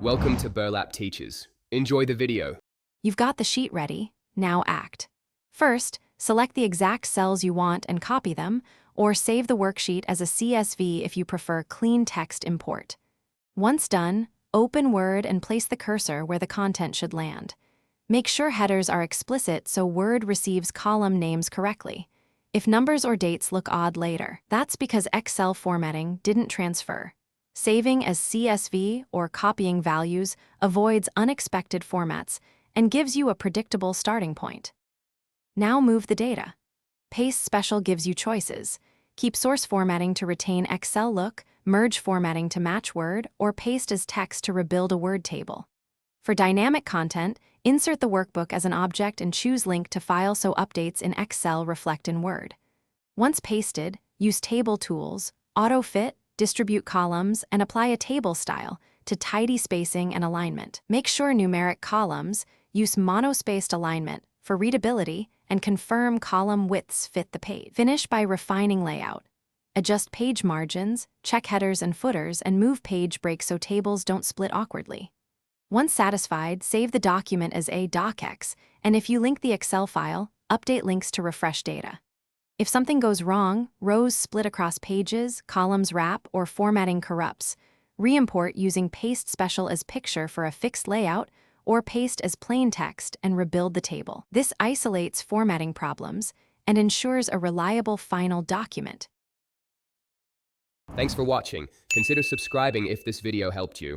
Welcome to Burlap Teachers. Enjoy the video. You've got the sheet ready, now act. First, select the exact cells you want and copy them, or save the worksheet as a CSV if you prefer clean text import. Once done, open Word and place the cursor where the content should land. Make sure headers are explicit so Word receives column names correctly. If numbers or dates look odd later, that's because Excel formatting didn't transfer. Saving as CSV or copying values avoids unexpected formats and gives you a predictable starting point. Now move the data. Paste Special gives you choices. Keep source formatting to retain Excel look, merge formatting to match Word, or paste as text to rebuild a Word table. For dynamic content, insert the workbook as an object and choose Link to File so updates in Excel reflect in Word. Once pasted, use Table Tools, Auto Fit, distribute columns, and apply a table style to tidy spacing and alignment. Make sure numeric columns use monospaced alignment for readability and confirm column widths fit the page. Finish by refining layout. Adjust page margins, check headers and footers, and move page breaks so tables don't split awkwardly. Once satisfied, save the document as a docx, and if you link the Excel file, update links to refresh data. If something goes wrong, rows split across pages, columns wrap, or formatting corrupts, re-import using Paste Special as picture for a fixed layout, or paste as plain text and rebuild the table. This isolates formatting problems and ensures a reliable final document. Thanks for watching. Consider subscribing if this video helped you.